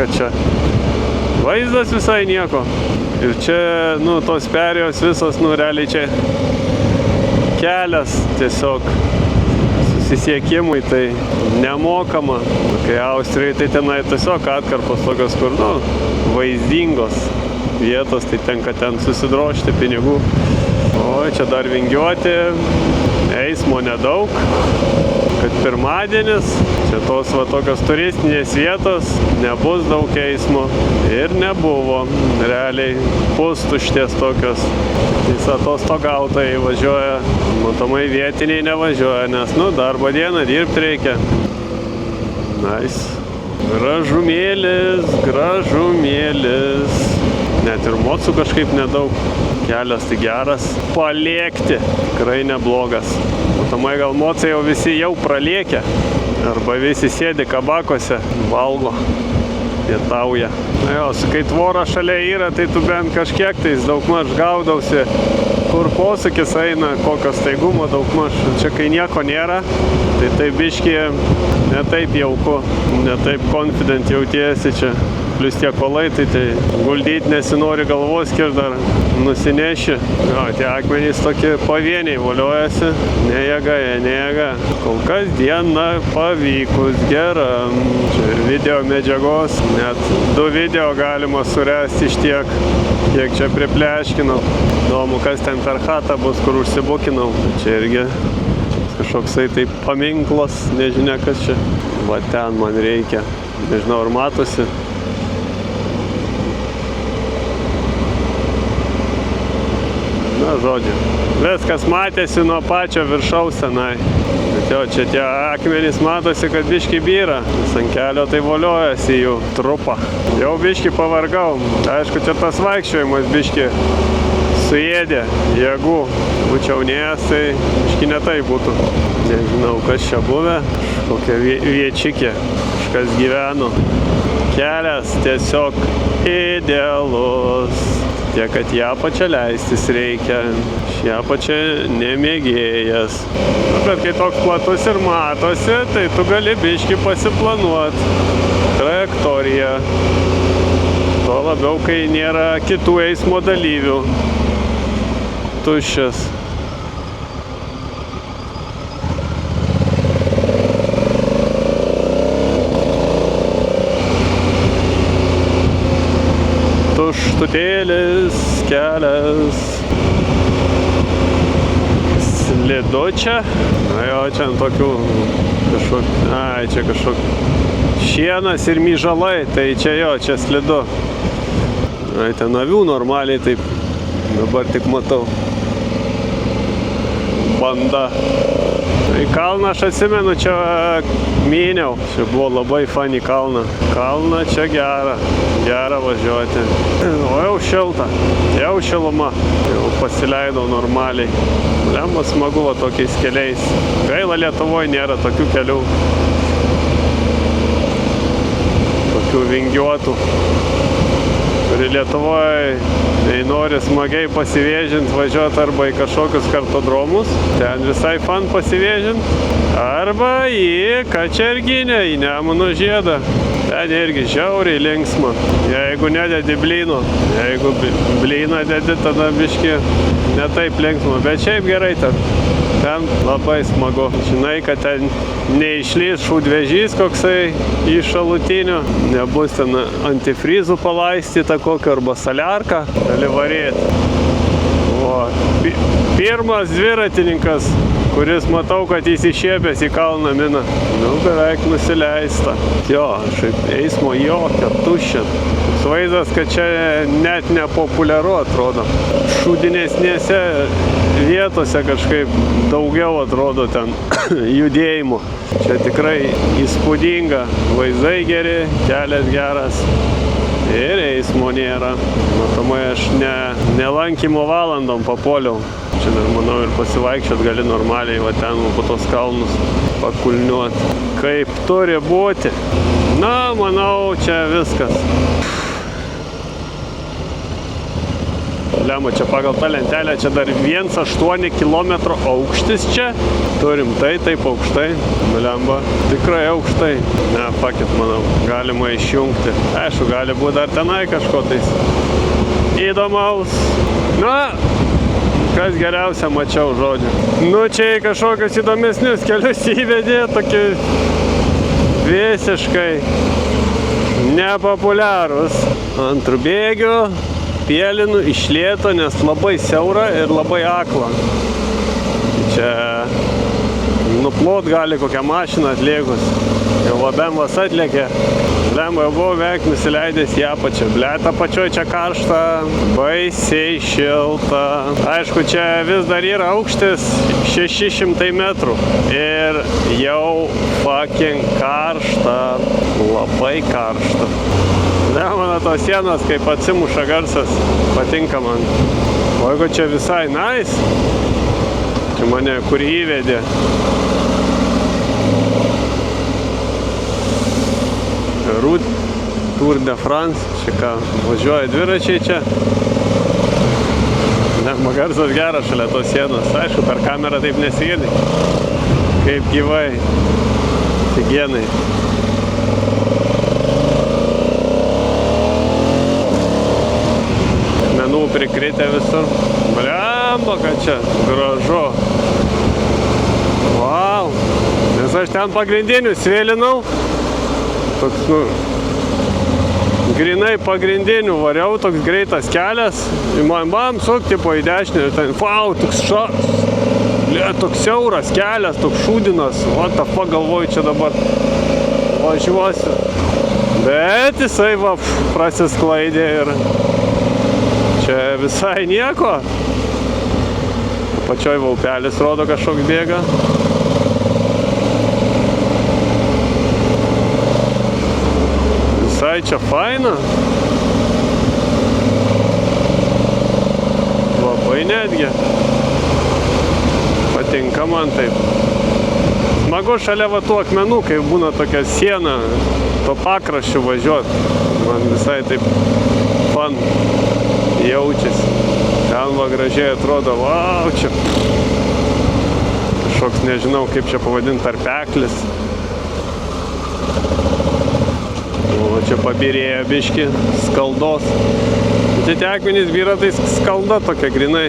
Speaker 1: Kad čia vaizdas visai nieko. Ir čia, tos perėjos visos, realiai čia kelias tiesiog. Susisiekimui tai nemokama. Kai Austrijai, tai tenai tiesiog atkarpos tokios, kur, vaizdingos vietos, tai tenka ten susidrošti pinigų. O čia dar vingiuoti, eismo nedaug, kad pirmadienis, čia tos va tokios turistinės vietos, nebus daug eismo ir nebuvo. Realiai pustuštės tokios. Visi atostogautojai važiuoja, matomai vietiniai nevažiuoja, nes, darbo dieną dirbti reikia. Nice. Gražumėlis, gražumėlis. Net ir mocų kažkaip nedaug. Kelias tai geras. Palėkti. Tikrai neblogas. Matomai gal mocai jau visi jau pralėkę. Arba visi sėdi kabakose, valgo, pietauja. Kai tvora šalia yra, tai tu bent kažkiek tais daugmaž gaudausi, kur posūkis eina, kokio staigumo daugmaž. Čia kai nieko nėra, tai taip biškį netaip jauku, netaip confident jautiesi čia. Plius tie kolai, tai guldyti nesinori, galvos skirt dar nusineši. Tie akmenys tokie pavieniai voliojasi, ne jėga. Kol kas diena pavykus, gera. Čia ir video medžiagos, net 2 video galima suresti iš tiek, kiek čia pripleškinau. Įdomu, kas ten per chatą bus, kur užsibukinau. Čia irgi kažkoksai tai paminklas, nežinia kas čia. Va ten man reikia, nežinau ar matosi. Žodžiu, viskas matėsi nuo pačio viršaus senai. Bet jo, čia tie akmenys matosi, kad biški byra. Ant kelio tai voliojasi jų trupą. Jau biški pavargau. Aišku, čia tas vaikščiojimas biški suėdė jėgų. Būčiau neės, tai biški ne tai būtų. Nežinau, kas čia buvę. Kokia viečikė. Kažkas gyveno. Kelias tiesiog idealus. Tiek, kad ją pačią leistis reikia. Ją pačią nemėgėjas. Bet kai toks platus ir matosi, tai tu gali biškį pasiplanuoti trajektoriją. Tuo labiau, kai nėra kitų eismo dalyvių. Tuščias. Tuštutėlis kelias. slidu čia. Na jo, čia ant tokių čia kažkokių šienas ir myžalai, tai čia jo, čia slidu. Ai, ten avių normaliai taip, dabar tik matau. Banda. Į kalną aš atsimenu, čia myniau. Čia buvo labai funny kalną. Kalną čia gera važiuoti. O jau šilta, jau šiluma. Jau pasileidau normaliai. Lemba smagu va tokiais keliais. Gaila, Lietuvoje nėra tokių kelių. Tokių vingiuotų. Kuri Lietuvoje, jei nori smagiai pasivėžint, važiuoti arba į kažkokius kartodromus, ten visai fan pasivėžint, arba į Kačerginę, į Nemuno žiedą. Ten irgi žiauriai linksma, jeigu nededi blyno. Jeigu blyną dedi, tada biški ne taip linksma, bet šiaip gerai ten. Ten labai smagu. Žinai, kad ten neišlys šūdvežys koksai iš šalutinių, nebus ten antifrizų palaistyta kokio arba saliarką, gali varėti. Pirmas dviratininkas, kuris matau, kad jis išėpęs į kalną mina. Beveik nusileista. Jo, šiaip eismo jokio, tuščia. Vaizdas, kad čia net nepopuliaru atrodo. Šūdinesnėse vietose kažkaip daugiau atrodo ten judėjimo. Čia tikrai įspūdinga. Vaizdai geri, kelias geras. Ir eismo nėra. Matomai aš nelankymo valandom papuoliau. Čia dar, manau, ir pasivaikščiot gali normaliai, va ten po tos kalnus pakulniuoti. Kaip turi būti. Na, manau, čia viskas. Lemba, čia pagal tą lentelę, čia dar 1,8 km aukštis čia. Turim taip aukštai. Lemba, tikrai aukštai. Ne, pakit, manau, galima išjungti. Aišku, gali būti dar tenai kažko tais įdomaus. Na, kas geriausia mačiau, žodžiu. Nu, čia į kažkokius įdomesnius kelius įvedė, tokie visiškai nepopuliarūs. Ant Rubėgių, Pėlinų, iš lėto, nes labai siaura ir labai akla. Čia nuplot gali kokią mašiną atlėgus. Jau Bembas atlėkė. Lemba jau buvo veik nusileidęs į apačią. Bleta pačioj čia karšta, baisiai šilta. Aišku, čia vis dar yra aukštis 600 metrų. Ir jau fucking karšta. Labai karšta. Mano tos sienos, kaip atsimuša garsas, patinka man. O jeigu čia visai nice, čia mane kur įvedė. Route Tour de France, čia ką, važiuoja dviračiai čia. Garsas geras šalia tos sienos, aišku, per kamerą taip nesigirdi. Kaip gyvai, higienai. Prikritę visur. Blemba, kad čia gražu. Wow. Nes aš ten pagrindinius vėlinau. Toks, grinai pagrindinių variau, toks greitas kelias. Ir man bam, suk, tipo į dešinę. Ir ten, wow, toks siauras kelias, toks šūdinas. What the fuck, galvoju, čia dabar važiuosiu. Bet jisai va, prasisklaidė ir čia visai nieko. Pačioj vaupelis rodo kažkoks bėga. Visai čia faina. Labai netgi. Patinka man taip. Smagu šalia va tų akmenų, kai būna tokia siena, to pakraščių važiuot. Man visai taip fan jaučiasi. Ten va gražiai atrodo, wow, čia kažkoks, nežinau, kaip čia pavadinti, tarpeklis. O čia pabirėja biški skaldos. Čia tie akmenys byra, tai skalda tokia grinai.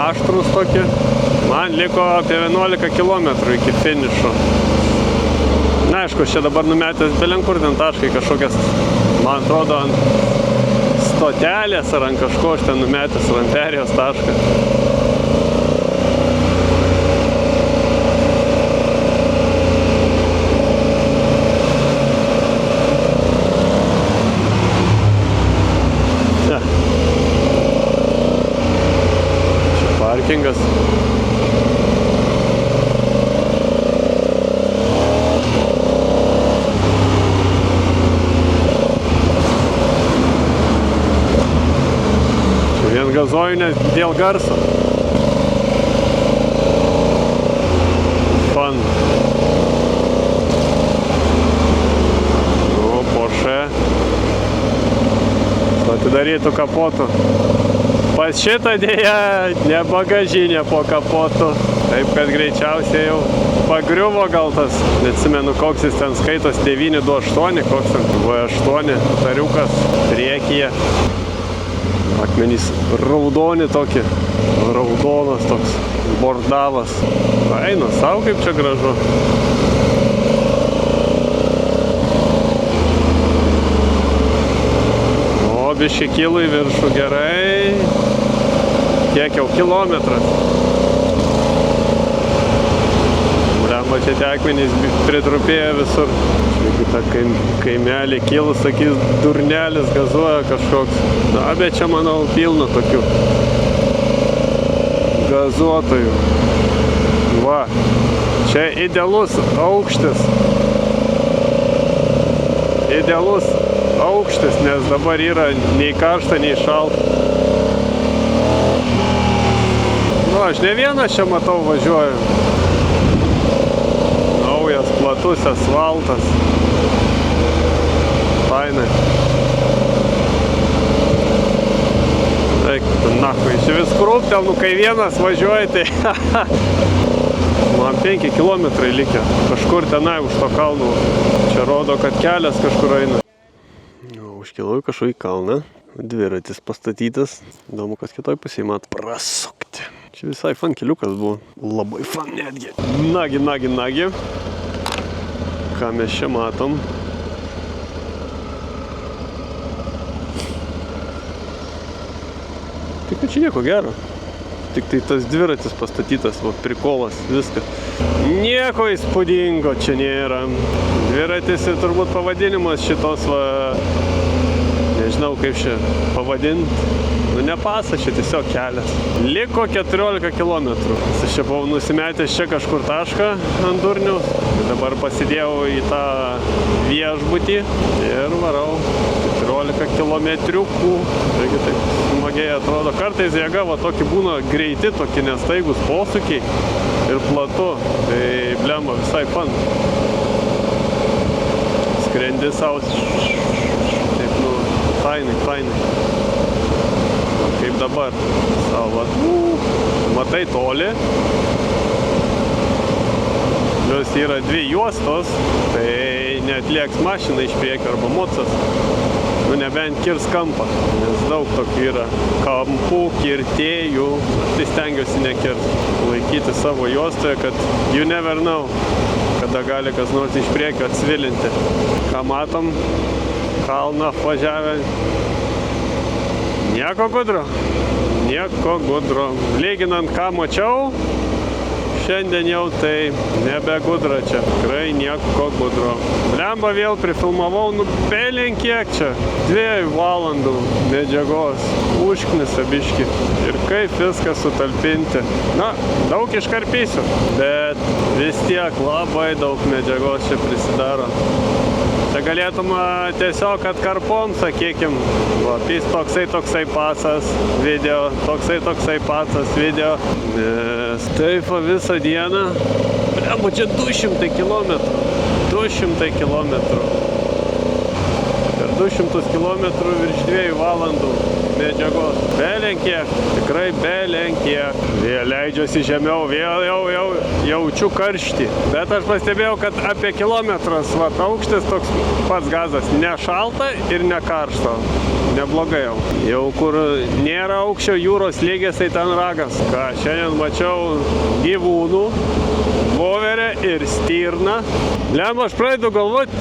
Speaker 1: Aštrus tokie. Man liko apie 11 km iki finišo. Na, aišku, čia dabar numetęs belenkur ten taškai kažkokias, man atrodo, ant stotelės ar ant kažko aš ten numetęs ant perėjos tašką. kempingas. Vien gazuoju, nes dėl garso. Fun. O, Porsche. Su atidarytų kapotu. Pas šitą dėja ne bagažinė po kapotu. Taip, kad greičiausiai jau pagriuvo gal tas. Neatsimenu, koks jis ten skaitos 928, koks ten V8 tariukas priekyje. Akmenys raudoni tokie, raudonas toks bordavas. Eina savo, kaip čia gražu. O, biški kilų į viršų, gerai. Kiek jau kilometras. Blemba, čia tie akmenys pritrupėja visur. Jeigu tą kaimelį kilus, sakys, durnelis gazuoja kažkoks. Na, bet čia, manau, pilna tokių gazuotojų. Va, čia idealus aukštis. Idealus aukštis, nes dabar yra nei karšta, nei šalta. Nu, aš ne vienas čia matau važiuoju. Naujas, platus asfaltas. Fainai. Eik, nachui, čia vis krūptel, nu kai vienas važiuoja, tai man 5 kilometrai likę. Kažkur tenai už to kalno. Čia rodo, kad kelias kažkur eina. Užkilau į kažkokį kalną. Dviratis pastatytas. Įdomu, kas kitoj pusėje mat prasukti. Čia visai fan keliukas buvo. Labai fan netgi. Nagi. Ką mes čia matom? Tik kad čia nieko gero. Tik tai tas dviratis pastatytas, va, prikolas, viskas. Nieko įspūdingo čia nėra. Dviratis ir turbūt pavadinimas šitos, va, nežinau kaip čia pavadinti. Nu, nepasa, čia tiesiog kelias. Liko 14 kilometrų. Aš čia buvau nusimetęs čia kažkur tašką ant durnių. Dabar pasidėjau į tą viešbutį ir varau 14 kilometriukų. Taigi taip smagiai atrodo. Kartais jėga va tokį būna greiti, tokie nestaigus posūkiai ir platu. Tai blemba visai fan. Skrendi savo. Taip, nu, fainai. Kaip dabar. Savo. Matai toli. Plius yra 2 juostos, tai neatlieks mašina iš priekio arba mocas. Nu, nebent kirs kampą, nes daug tokių yra kampų, kirtėjų. Tai stengiuosi nekirs. Laikyti savo juostoje, kad you never know, kada gali kas nors iš priekio atsvilinti. Ką matom? Kalną apvažiavę. Nieko gudro. Lyginant, ką mačiau, šiandien jau tai nebe gudra čia. Tikrai nieko gudro. Blemba vėl prifilmavau, nu belin kiek čia. 2 valandų medžiagos. Užknisa biški. Ir kaip viską sutalpinti. Na, daug iškarpysiu. Bet vis tiek labai daug medžiagos čia prisidaro. Čia galėtum tiesiog atkarpom, sakykim, va, toksai pasas video, toksai pasas video. Nes taip visą dieną, blemba, čia 200 kilometrų. 200 kilometrų. Per 200 kilometrų virš 2 valandų medžiagos. Belenkiek, tikrai belenkiek. Vėl leidžiuosi žemiau, vėl jau jaučiu karštį. Bet aš pastebėjau, kad apie kilometras aukštis toks pats gazas. Ne šalta ir ne karšta. Neblogai jau. Jau kur nėra aukščio jūros lygės, tai ten ragas. Ką, šiandien mačiau gyvūnų, voverę ir stirną. Lemba, aš pradedu galvoti,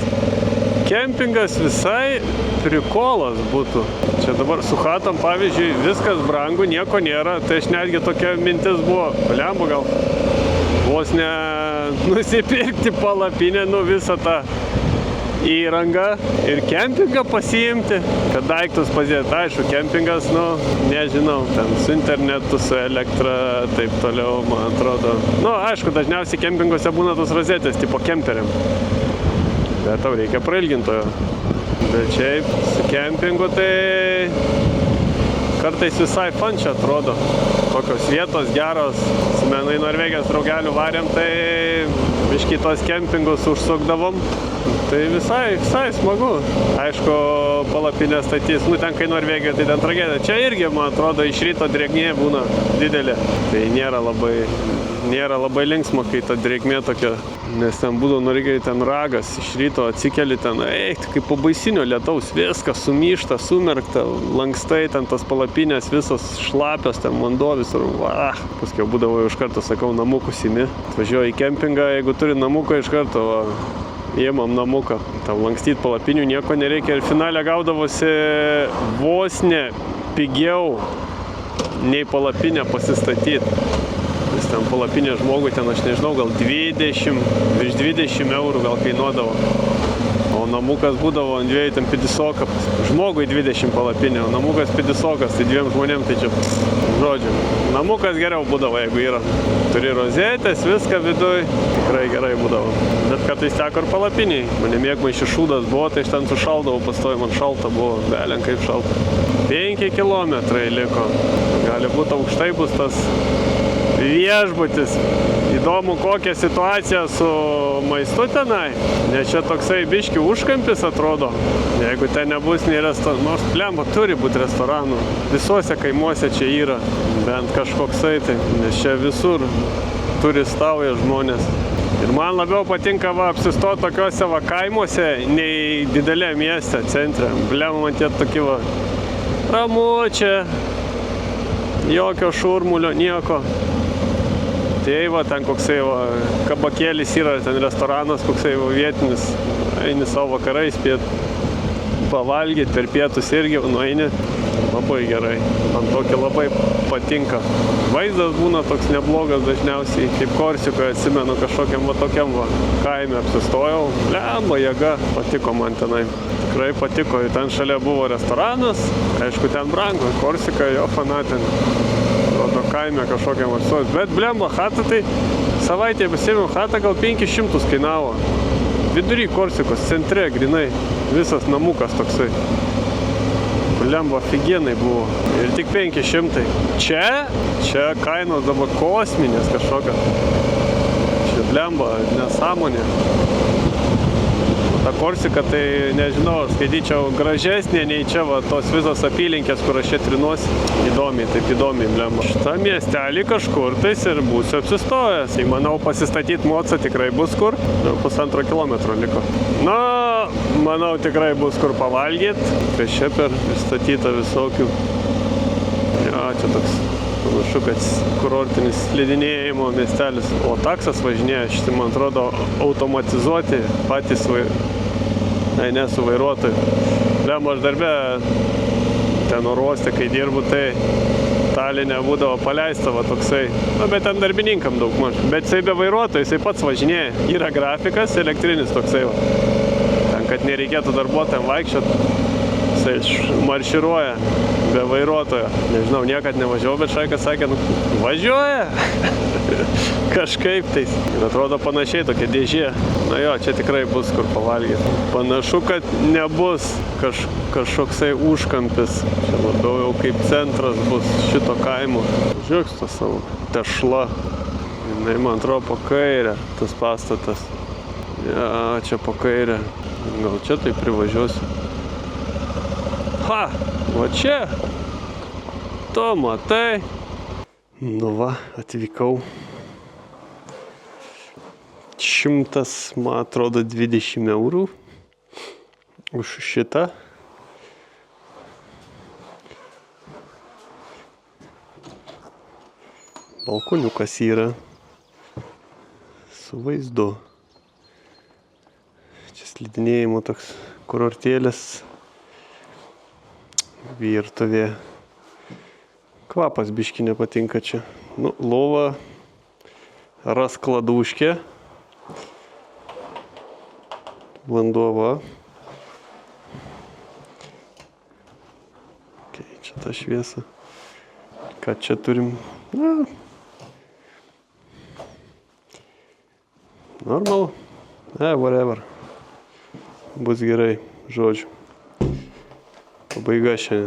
Speaker 1: kempingas visai prikolas būtų. Čia dabar su chatom, pavyzdžiui, viskas brangu, nieko nėra. Tai aš netgi tokia mintis buvo, lemba gal vos ne nusipirkti palapinę, nu visą tą įrangą ir kempingą pasiimti, kad daiktus padėti. Aišku, kempingas, nu, nežinau, ten su internetu, su elektra, taip toliau, man atrodo. Nu, aišku, dažniausiai kempinguose būna tos rozetės, tipo kemperiam. Bet tau reikia prailgintojo. Bet šiaip su kempingu tai kartais visai fun čia atrodo. Tokios vietos geros. Atsimenu, į Norvegijos draugelių varėm, tai biškį tos kempingus užsukdavom. Tai visai smagu. Aišku, palapinę statys. Nu, ten kai Norvegijoje, tai ten tragedija. Čia irgi, man atrodo, iš ryto drėgmė būna didelė. Tai nėra labai linksma, kai ta drėgmė tokia. Nes ten būdavo Norvegijoje ten ragas, iš ryto atsikeli ten, kaip po baisinio lietaus, viskas sumyšta, sumerkta, lankstai, ten tas palapinės visos šlapios, ten mandovis ir paskui būdavo iš karto, sakau, namukus imi. Atvažiuoju į kempingą, jeigu turi namuką iš karto, įimam namuką. Tam lankstyti palapinių nieko nereikia ir finale gaudavosi vos ne pigiau nei palapinę pasistatyti. Nes ten palapinė žmogui ten, aš nežinau, gal virš 20 eurų gal kainuodavo. O namukas būdavo ant dviejų, ten 50, žmogui 20 palapinė, o namukas 50, tai dviem žmonėm, tai čia, žodžiu, namukas geriau būdavo, jeigu yra. Turi rozetės, viską viduj, tikrai gerai būdavo. Bet kartais teko ir palapiniai. Mane mėgmaišį šūdas buvo, tai aš ten sušaldavau, pastoju, man šalta buvo, belen kaip šalta. 5 kilometrai liko. Gali būti aukštai bus tas viešbutis. Įdomu, kokia situacija su maistu tenai. Nes čia toksai biški užkampis atrodo. Jeigu ten nebus nei restoranų, nors plemba turi būti restoranų. Visuose kaimuose čia yra bent kažkoksai tai. Nes čia visur turistauja žmonės. Ir man labiau patinka apsistoti tokiuose kaimuose, nei didelė mieste, centre. Blemba man tie tokie ramu čia, jokio šurmulio, nieko. Tai ten koksai kabakėlis yra, ten restoranas koksai vietinis, eini savo vakarais pavalgyti, per pietus irgi nueini, labai gerai, man tokia labai patinka. Vaizdas būna toks neblogas dažniausiai, kaip Korsikoje atsimenu kažkokiam tokiam kaime apsistojau, blemba jėga, patiko man tenai. Tikrai patiko, ten šalia buvo restoranas, aišku ten brangu, Korsika jo fanatin. Rodo kaime kažkokiam apstojus, bet blemba, chata tai savaitėje pasėmiau, chata gal 500 kainavo. Vidury Korsikos, centre, grinai, visas namukas toksai. Blemba, afigienai buvo. Ir tik 500. Čia kainos dabar kosminės kažkokios. Čia blemba, nesąmonė. Ta Korsika, tai nežinau, skaityčiau gražesnė nei čia tos visos apylinkės, kur aš čia trinuosi. Įdomiai, taip įdomiai, blemba. Šitą miestelį kažkur tais ir būsiu apsistojęs. Tai manau, pasistatyti mocą tikrai bus kur. 1,5 kilometro liko. Na, manau, tikrai bus kur pavalgyti. Tai čia per statyta visokių. Ja, čia toks panašu, kad kurortinis slidinėjimo miestelis. O taksas važinėja, šitai, man atrodo, automatizuoti patys ne su vairuotoju. Blemba, aš darbę ten oro uoste, kai dirbu, tai Taline būdavo paleista toksai. Nu, bet ten darbininkam daug maž. Bet jisai be vairuotojo, jisai pats važinėja. Yra grafikas, elektrinis toksai. Ten, kad nereikėtų darbuotojam vaikščioti, jisai marširuoja be vairuotojo. Nežinau, niekad nevažiavau, bet šaikas sakė, nu, važiuoja. Kažkaip tais. Ir atrodo panašiai tokia dėžė. Na jo, čia tikrai bus kur pavalgyti. Panašu, kad nebus kažkoksai užkampis. Čia labiau jau kaip centras bus šito kaimo. Žiūrėk tą savo tešla. Jinai, man atrodo, po kairę tas pastatas. Ja, čia po kairę. Gal čia tai privažiuosiu. Ha! Va čia. Tu matai. Nu va, atvykau. 100, man atrodo, 20 eurų už šitą. Balkoniukas yra su vaizdu. Čia slidinėjimo toks kurortėlis. Virtuvė. Kvapas biški nepatinka čia. Nu, lova, raskladuškė. vanduo va. Keičia tą šviesą. Ką čia turim? Na, normal. Whatever. Bus gerai, žodžiu. Pabaiga šiandien.